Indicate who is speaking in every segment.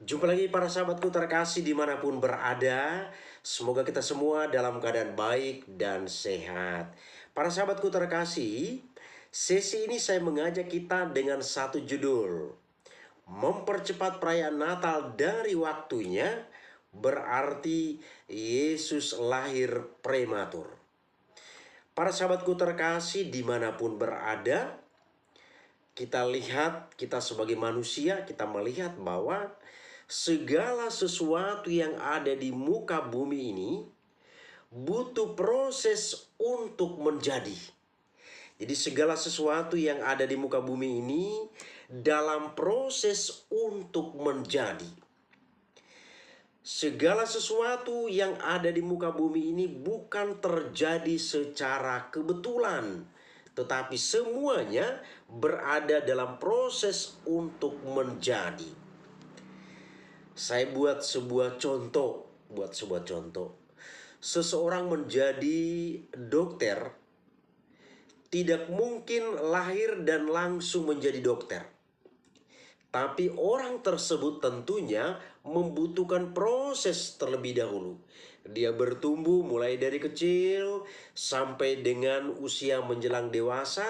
Speaker 1: Jumpa lagi para sahabatku terkasih dimanapun berada. Semoga kita semua dalam keadaan baik dan sehat. Para sahabatku terkasih, sesi ini saya mengajak kita dengan satu judul: mempercepat perayaan Natal dari waktunya, berarti Yesus lahir prematur. Para sahabatku terkasih dimanapun berada, kita lihat, kita sebagai manusia, kita melihat bahwa segala sesuatu yang ada di muka bumi ini butuh proses untuk menjadi. Jadi segala sesuatu yang ada di muka bumi ini dalam proses untuk menjadi. Segala sesuatu yang ada di muka bumi ini bukan terjadi secara kebetulan, tetapi semuanya berada dalam proses untuk menjadi. Saya buat sebuah contoh. Seseorang menjadi dokter tidak mungkin lahir dan langsung menjadi dokter. Tapi orang tersebut tentunya membutuhkan proses terlebih dahulu. Dia bertumbuh mulai dari kecil sampai dengan usia menjelang dewasa.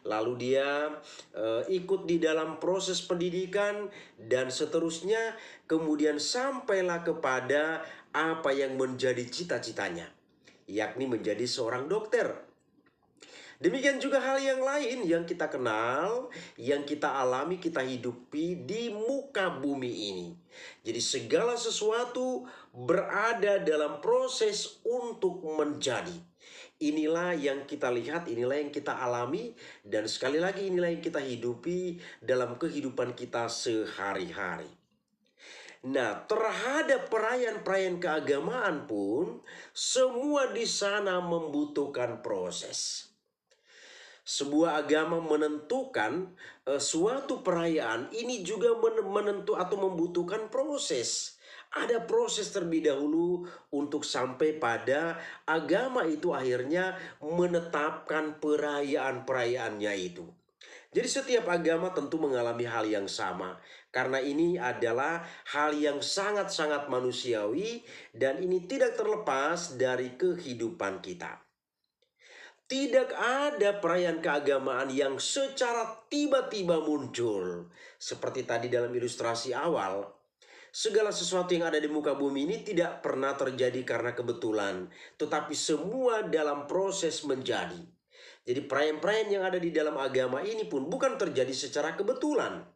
Speaker 1: Lalu dia ikut di dalam proses pendidikan dan seterusnya. Kemudian sampailah kepada apa yang menjadi cita-citanya, yakni menjadi seorang dokter. Demikian juga hal yang lain yang kita kenal, yang kita alami, kita hidupi di muka bumi ini. Jadi segala sesuatu berada dalam proses untuk menjadi. Inilah yang kita lihat, inilah yang kita alami, dan sekali lagi inilah yang kita hidupi dalam kehidupan kita sehari-hari. Nah, terhadap perayaan-perayaan keagamaan pun, semua di sana membutuhkan proses. Sebuah agama menentukan suatu perayaan ini juga atau membutuhkan proses. Ada proses terlebih dahulu untuk sampai pada agama itu akhirnya menetapkan perayaan-perayaannya itu. Jadi setiap agama tentu mengalami hal yang sama, karena ini adalah hal yang sangat-sangat manusiawi dan ini tidak terlepas dari kehidupan kita. Tidak ada perayaan keagamaan yang secara tiba-tiba muncul. Seperti tadi dalam ilustrasi awal, segala sesuatu yang ada di muka bumi ini tidak pernah terjadi karena kebetulan, tetapi semua dalam proses menjadi. Jadi perayaan-perayaan yang ada di dalam agama ini pun bukan terjadi secara kebetulan,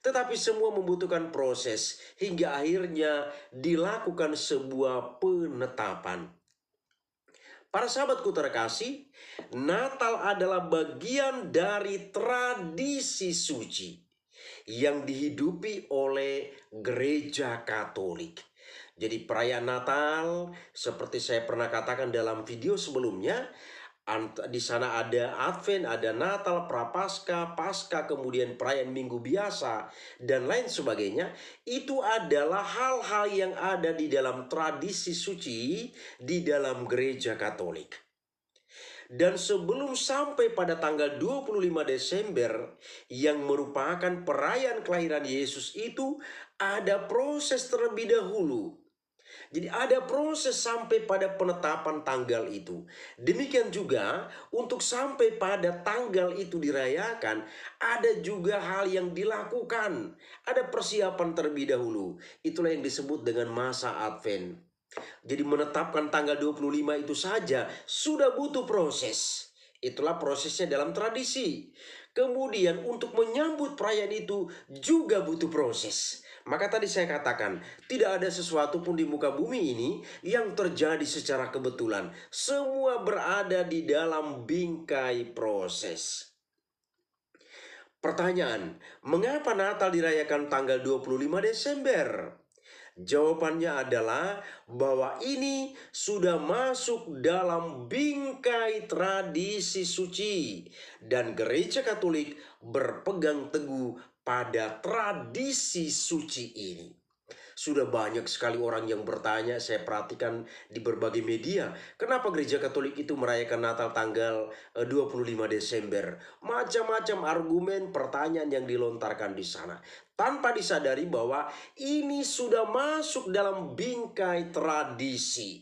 Speaker 1: tetapi semua membutuhkan proses hingga akhirnya dilakukan sebuah penetapan. Para sahabatku terkasih, Natal adalah bagian dari tradisi suci yang dihidupi oleh Gereja Katolik. Jadi perayaan Natal, seperti saya pernah katakan dalam video sebelumnya, di sana ada Advent, ada Natal, Prapaskah, Paskah, kemudian perayaan Minggu Biasa, dan lain sebagainya. Itu adalah hal-hal yang ada di dalam tradisi suci di dalam Gereja Katolik. Dan sebelum sampai pada tanggal 25 Desember yang merupakan perayaan kelahiran Yesus itu, ada proses terlebih dahulu. Jadi ada proses sampai pada penetapan tanggal itu. Demikian juga untuk sampai pada tanggal itu dirayakan, ada juga hal yang dilakukan. Ada persiapan terlebih dahulu. Itulah yang disebut dengan masa Advent. Jadi menetapkan tanggal 25 itu saja sudah butuh proses. Itulah prosesnya dalam tradisi. Kemudian untuk menyambut perayaan itu juga butuh proses. Maka tadi saya katakan, tidak ada sesuatu pun di muka bumi ini yang terjadi secara kebetulan. Semua berada di dalam bingkai proses. Pertanyaan, mengapa Natal dirayakan tanggal 25 Desember? Jawabannya adalah bahwa ini sudah masuk dalam bingkai tradisi suci dan Gereja Katolik berpegang teguh pada tradisi suci ini. Sudah banyak sekali orang yang bertanya, saya perhatikan di berbagai media, kenapa gereja Katolik itu merayakan Natal tanggal 25 Desember? Macam-macam argumen, pertanyaan yang dilontarkan di sana. Tanpa disadari bahwa ini sudah masuk dalam bingkai tradisi.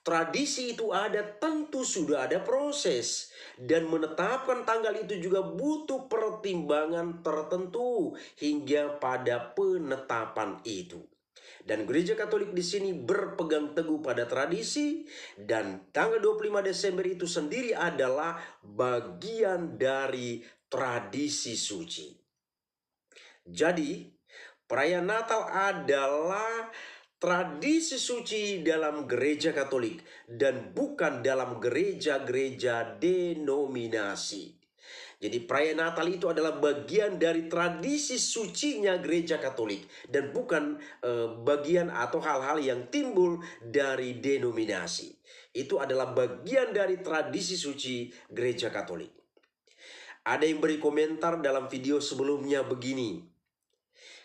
Speaker 1: Tradisi itu ada, tentu sudah ada proses. Dan menetapkan tanggal itu juga butuh pertimbangan tertentu hingga pada penetapan itu. Dan gereja Katolik di sini berpegang teguh pada tradisi, dan tanggal 25 Desember itu sendiri adalah bagian dari tradisi suci. Jadi, perayaan Natal adalah tradisi suci dalam gereja Katolik dan bukan dalam gereja-gereja denominasi. Jadi perayaan Natal itu adalah bagian dari tradisi sucinya gereja Katolik dan bukan bagian atau hal-hal yang timbul dari denominasi. Itu adalah bagian dari tradisi suci gereja Katolik. Ada yang beri komentar dalam video sebelumnya begini.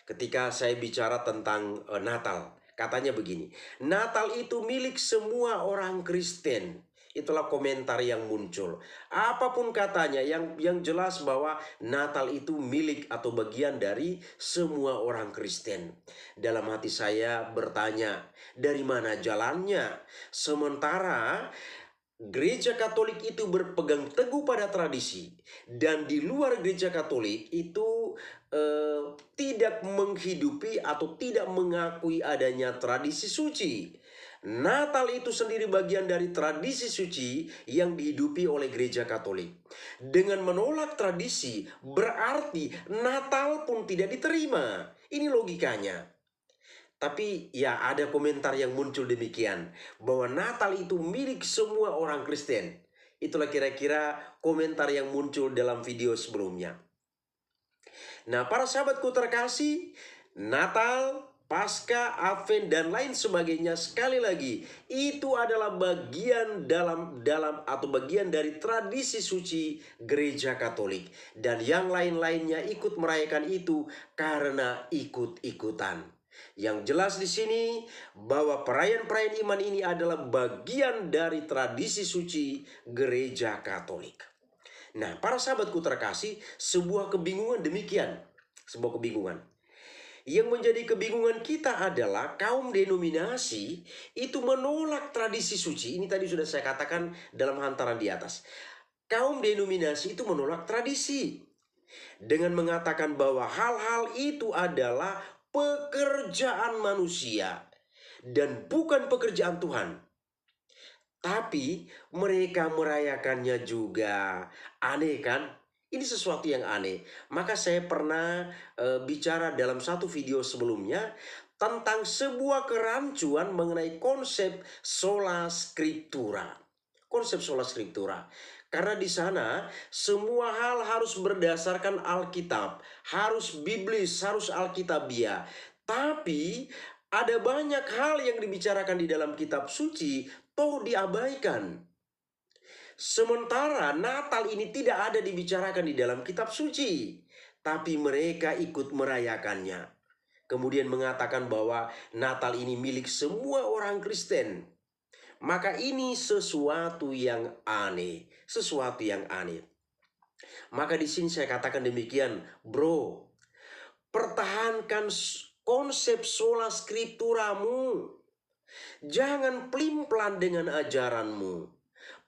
Speaker 1: Ketika saya bicara tentang Natal, katanya begini, Natal itu milik semua orang Kristen. Itulah komentar yang muncul. Apapun katanya, yang jelas bahwa Natal itu milik atau bagian dari semua orang Kristen. Dalam hati saya bertanya, dari mana jalannya? Sementara gereja Katolik itu berpegang teguh pada tradisi, dan di luar gereja Katolik itu tidak menghidupi atau tidak mengakui adanya tradisi suci. Natal itu sendiri bagian dari tradisi suci yang dihidupi oleh gereja Katolik. Dengan menolak tradisi, berarti Natal pun tidak diterima. Ini logikanya. Tapi ya ada komentar yang muncul demikian, bahwa Natal itu milik semua orang Kristen. Itulah kira-kira komentar yang muncul dalam video sebelumnya. Nah, para sahabatku terkasih, Natal, Paskah, Advent, dan lain sebagainya, sekali lagi itu adalah bagian atau bagian dari tradisi suci gereja Katolik, dan yang lain-lainnya ikut merayakan itu karena ikut-ikutan. Yang jelas di sini bahwa perayaan-perayaan iman ini adalah bagian dari tradisi suci gereja Katolik. Nah, para sahabatku terkasih, sebuah kebingungan demikian. Sebuah kebingungan. Yang menjadi kebingungan kita adalah kaum denominasi itu menolak tradisi suci. Ini tadi sudah saya katakan dalam hantaran di atas. Kaum denominasi itu menolak tradisi dengan mengatakan bahwa hal-hal itu adalah pekerjaan manusia dan bukan pekerjaan Tuhan. Tapi mereka merayakannya juga. Aneh kan? Ini sesuatu yang aneh. Maka saya pernah bicara dalam satu video sebelumnya tentang sebuah kerancuan mengenai konsep sola scriptura. Konsep sola scriptura. Karena di sana semua hal harus berdasarkan Alkitab, harus biblis, harus alkitabiah. Tapi ada banyak hal yang dibicarakan di dalam kitab suci toh diabaikan. Sementara Natal ini tidak ada dibicarakan di dalam kitab suci, tapi mereka ikut merayakannya. Kemudian mengatakan bahwa Natal ini milik semua orang Kristen. Maka ini sesuatu yang aneh, sesuatu yang aneh. Maka di sini saya katakan demikian, bro, pertahankan konsep sola scripturamu. Jangan plim-plan dengan ajaranmu.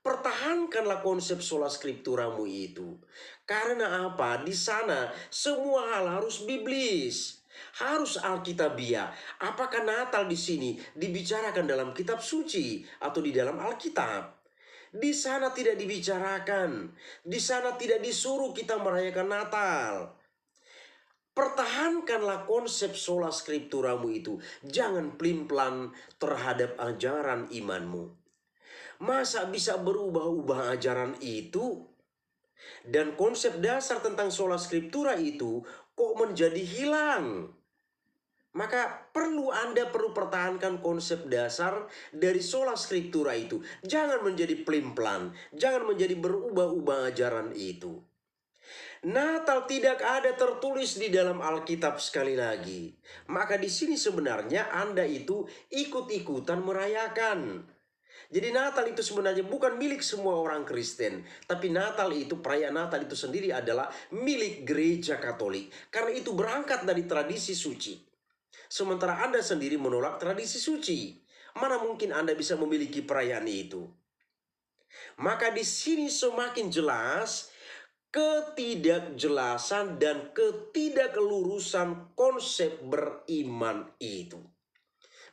Speaker 1: Pertahankanlah konsep sola scripturamu itu. Karena apa? Di sana semua hal harus biblis, harus alkitabiah. Apakah Natal di sini dibicarakan dalam kitab suci atau di dalam Alkitab? Di sana tidak dibicarakan. Di sana tidak disuruh kita merayakan Natal. Pertahankanlah konsep sola scripturamu itu. Jangan plim-plan terhadap ajaran imanmu. Masa bisa berubah-ubah ajaran itu? Dan konsep dasar tentang sola scriptura itu kok menjadi hilang? Maka Anda perlu pertahankan konsep dasar dari sola scriptura itu. Jangan menjadi plim-plan. Jangan menjadi berubah-ubah ajaran itu. Natal tidak ada tertulis di dalam Alkitab sekali lagi. Maka di sini sebenarnya Anda itu ikut-ikutan merayakan. Jadi Natal itu sebenarnya bukan milik semua orang Kristen. Tapi Natal itu, perayaan Natal itu sendiri adalah milik gereja Katolik. Karena itu berangkat dari tradisi suci. Sementara Anda sendiri menolak tradisi suci. Mana mungkin Anda bisa memiliki perayaan itu? Maka di sini semakin jelas ketidakjelasan dan ketidaklurusan konsep beriman itu.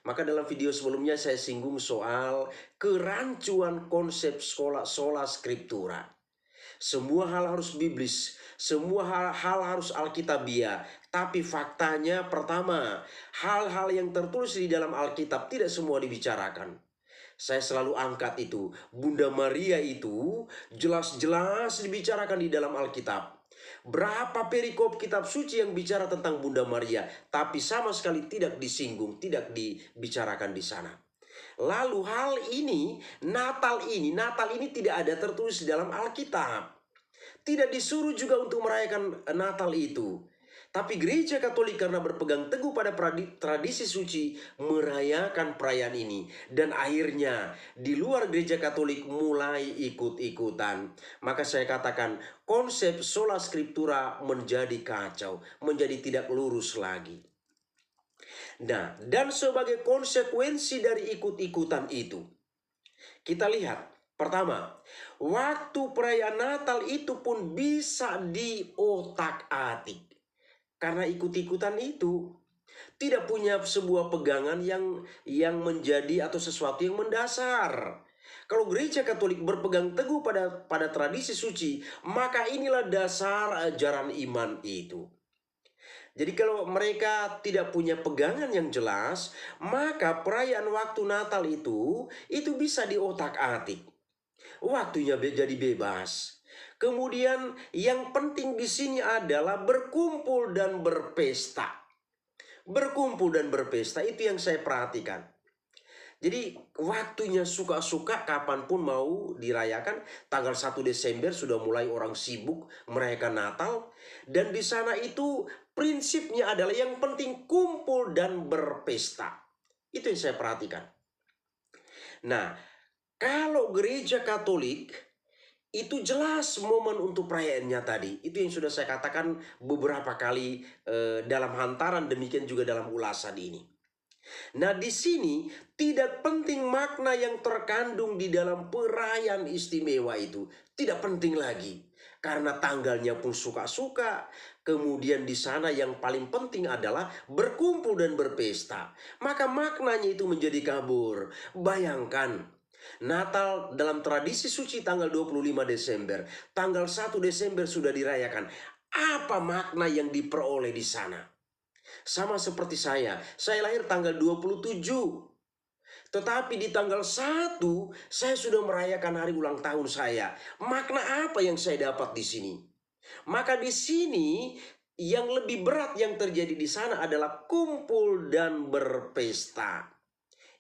Speaker 1: Maka dalam video sebelumnya saya singgung soal kerancuan konsep sola scriptura. Semua hal harus biblis, semua hal harus alkitabiah. Tapi faktanya pertama, hal-hal yang tertulis di dalam Alkitab tidak semua dibicarakan. Saya selalu angkat itu. Bunda Maria itu jelas-jelas dibicarakan di dalam Alkitab. Berapa perikop kitab suci yang bicara tentang Bunda Maria, tapi sama sekali tidak disinggung, tidak dibicarakan di sana. Lalu hal ini, Natal ini tidak ada tertulis di dalam Alkitab. Tidak disuruh juga untuk merayakan Natal itu. Tapi gereja Katolik karena berpegang teguh pada tradisi suci merayakan perayaan ini. Dan akhirnya di luar gereja Katolik mulai ikut-ikutan. Maka saya katakan konsep sola scriptura menjadi kacau, menjadi tidak lurus lagi. Nah, dan sebagai konsekuensi dari ikut-ikutan itu, kita lihat pertama, waktu perayaan Natal itu pun bisa diotak-atik. Karena ikut-ikutan itu tidak punya sebuah pegangan yang menjadi atau sesuatu yang mendasar. Kalau gereja Katolik berpegang teguh pada tradisi suci, maka inilah dasar ajaran iman itu. Jadi kalau mereka tidak punya pegangan yang jelas, maka perayaan waktu Natal itu bisa diotak-atik. Waktunya jadi bebas. Kemudian yang penting di sini adalah berkumpul dan berpesta. Berkumpul dan berpesta itu yang saya perhatikan. Jadi waktunya suka-suka kapanpun mau dirayakan. Tanggal 1 Desember sudah mulai orang sibuk merayakan Natal. Dan di sana itu prinsipnya adalah yang penting kumpul dan berpesta. Itu yang saya perhatikan. Nah, kalau gereja Katolik itu jelas momen untuk perayaannya tadi. Itu yang sudah saya katakan beberapa kali dalam hantaran, demikian juga dalam ulasan ini. Nah, di sini tidak penting makna yang terkandung di dalam perayaan istimewa itu. Tidak penting lagi. Karena tanggalnya pun suka-suka. Kemudian di sana yang paling penting adalah berkumpul dan berpesta. Maka maknanya itu menjadi kabur. Bayangkan. Natal dalam tradisi suci tanggal 25 Desember, tanggal 1 Desember sudah dirayakan. Apa makna yang diperoleh di sana? Sama seperti saya lahir tanggal 27. Tetapi di tanggal 1 saya sudah merayakan hari ulang tahun saya. Makna apa yang saya dapat di sini? Maka di sini yang lebih berat yang terjadi di sana adalah kumpul dan berpesta.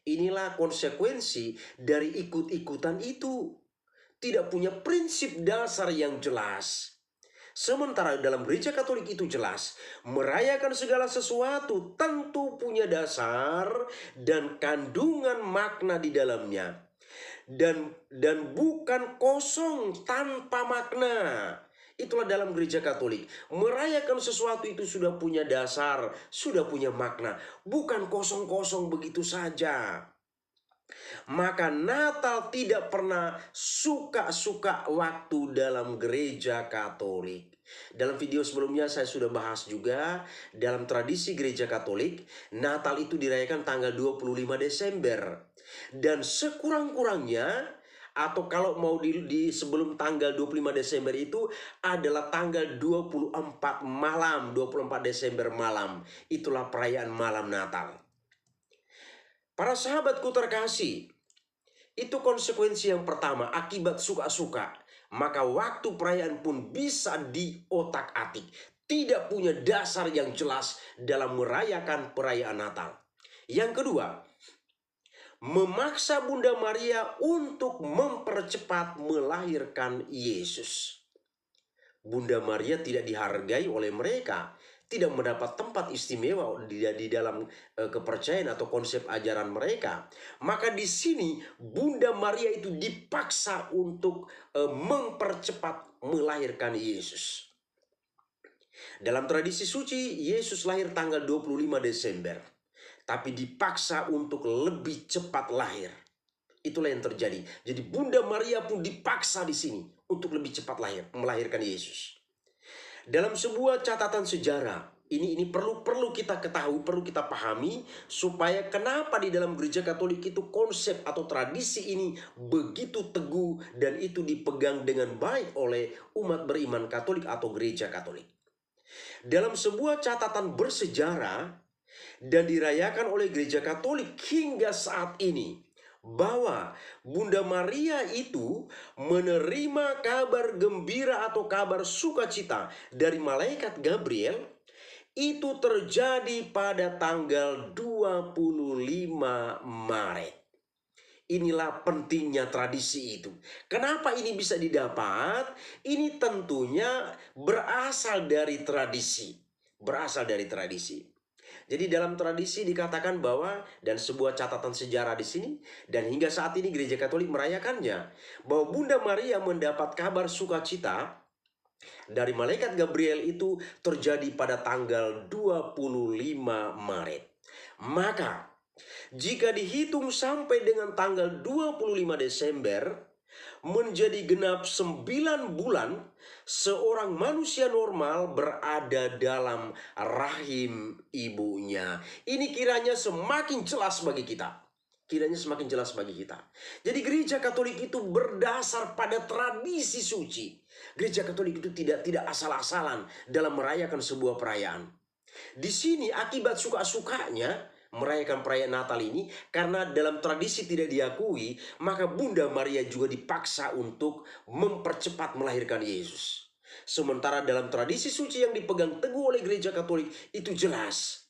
Speaker 1: Inilah konsekuensi dari ikut-ikutan itu. Tidak punya prinsip dasar yang jelas. Sementara dalam gereja Katolik itu jelas. Merayakan segala sesuatu tentu punya dasar dan kandungan makna di dalamnya. Dan bukan kosong tanpa makna. Itulah dalam gereja Katolik. Merayakan sesuatu itu sudah punya dasar, sudah punya makna. Bukan kosong-kosong begitu saja. Maka Natal tidak pernah suka-suka waktu dalam gereja Katolik. Dalam video sebelumnya saya sudah bahas juga, dalam tradisi gereja Katolik, Natal itu dirayakan tanggal 25 Desember. Dan sekurang-kurangnya, atau kalau mau di sebelum tanggal 25 Desember itu adalah tanggal 24 malam, 24 Desember malam. Itulah perayaan malam Natal. Para sahabatku terkasih, itu konsekuensi yang pertama, akibat suka-suka. Maka waktu perayaan pun bisa diotak-atik. Tidak punya dasar yang jelas dalam merayakan perayaan Natal. Yang kedua, memaksa Bunda Maria untuk mempercepat melahirkan Yesus. Bunda Maria tidak dihargai oleh mereka, tidak mendapat tempat istimewa di dalam kepercayaan atau konsep ajaran mereka. Maka di sini Bunda Maria itu dipaksa untuk mempercepat melahirkan Yesus. Dalam tradisi suci, Yesus lahir tanggal 25 Desember, tapi dipaksa untuk lebih cepat lahir. Itulah yang terjadi. Jadi Bunda Maria pun dipaksa di sini untuk lebih cepat lahir, melahirkan Yesus. Dalam sebuah catatan sejarah, ini perlu kita ketahui, perlu kita pahami supaya kenapa di dalam gereja Katolik itu konsep atau tradisi ini begitu teguh dan itu dipegang dengan baik oleh umat beriman Katolik atau gereja Katolik. Dalam sebuah catatan bersejarah dan dirayakan oleh gereja Katolik hingga saat ini, bahwa Bunda Maria itu menerima kabar gembira atau kabar sukacita dari malaikat Gabriel itu terjadi pada tanggal 25 Maret. Inilah pentingnya tradisi itu. Kenapa ini bisa didapat? Ini tentunya berasal dari tradisi. Berasal dari tradisi. Jadi dalam tradisi dikatakan bahwa, dan sebuah catatan sejarah di sini, dan hingga saat ini gereja Katolik merayakannya, bahwa Bunda Maria mendapat kabar sukacita dari malaikat Gabriel itu terjadi pada tanggal 25 Maret. Maka jika dihitung sampai dengan tanggal 25 Desember, menjadi genap 9 bulan seorang manusia normal berada dalam rahim ibunya. Ini kiranya semakin jelas bagi kita. Kiranya semakin jelas bagi kita. Jadi gereja Katolik itu berdasar pada tradisi suci. Gereja Katolik itu tidak asal-asalan dalam merayakan sebuah perayaan. Di sini akibat suka-sukanya merayakan perayaan Natal ini, karena dalam tradisi tidak diakui, maka Bunda Maria juga dipaksa untuk mempercepat melahirkan Yesus. Sementara dalam tradisi suci yang dipegang teguh oleh gereja Katolik itu jelas.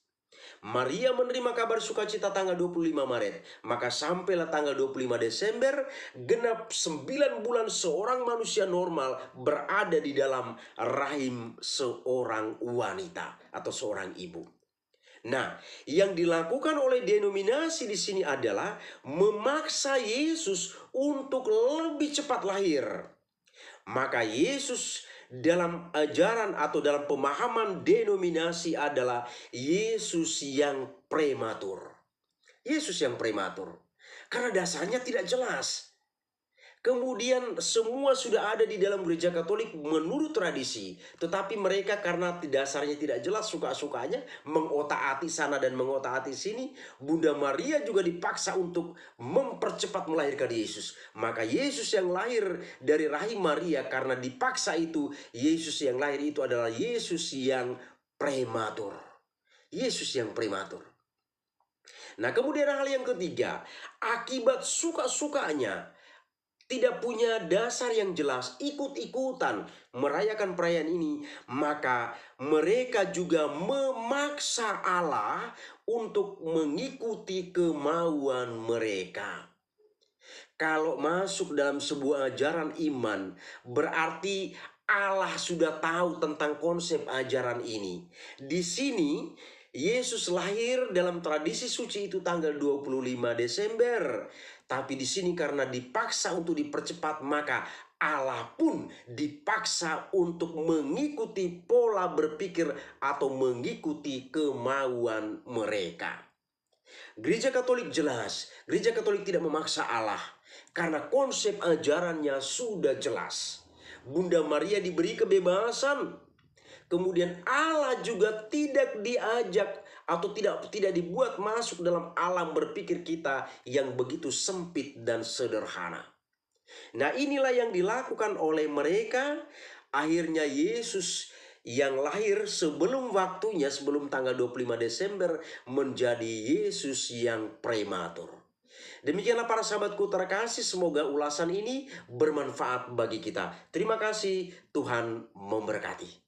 Speaker 1: Maria menerima kabar sukacita tanggal 25 Maret, maka sampailah tanggal 25 Desember, genap 9 bulan seorang manusia normal berada di dalam rahim seorang wanita atau seorang ibu. Nah, yang dilakukan oleh denominasi di sini adalah memaksa Yesus untuk lebih cepat lahir. Maka Yesus dalam ajaran atau dalam pemahaman denominasi adalah Yesus yang prematur. Yesus yang prematur. Karena dasarnya tidak jelas. Kemudian semua sudah ada di dalam gereja Katolik menurut tradisi. Tetapi mereka karena dasarnya tidak jelas suka-sukanya, mengotak-atik sana dan mengotak-atik sini, Bunda Maria juga dipaksa untuk mempercepat melahirkan Yesus. Maka Yesus yang lahir dari rahim Maria karena dipaksa itu, Yesus yang lahir itu adalah Yesus yang prematur. Yesus yang prematur. Nah, kemudian hal yang ketiga, akibat suka-sukanya, tidak punya dasar yang jelas, ikut-ikutan merayakan perayaan ini, maka mereka juga memaksa Allah untuk mengikuti kemauan mereka. Kalau masuk dalam sebuah ajaran iman, berarti Allah sudah tahu tentang konsep ajaran ini. Di sini Yesus lahir dalam tradisi suci itu tanggal 25 Desember. Tapi di sini karena dipaksa untuk dipercepat, maka Allah pun dipaksa untuk mengikuti pola berpikir atau mengikuti kemauan mereka. Gereja Katolik jelas, gereja Katolik tidak memaksa Allah karena konsep ajarannya sudah jelas. Bunda Maria diberi kebebasan. Kemudian Allah juga tidak diajak atau tidak dibuat masuk dalam alam berpikir kita yang begitu sempit dan sederhana. Nah, inilah yang dilakukan oleh mereka. Akhirnya Yesus yang lahir sebelum waktunya, sebelum tanggal 25 Desember menjadi Yesus yang prematur. Demikianlah para sahabatku terkasih, semoga ulasan ini bermanfaat bagi kita. Terima kasih, Tuhan memberkati.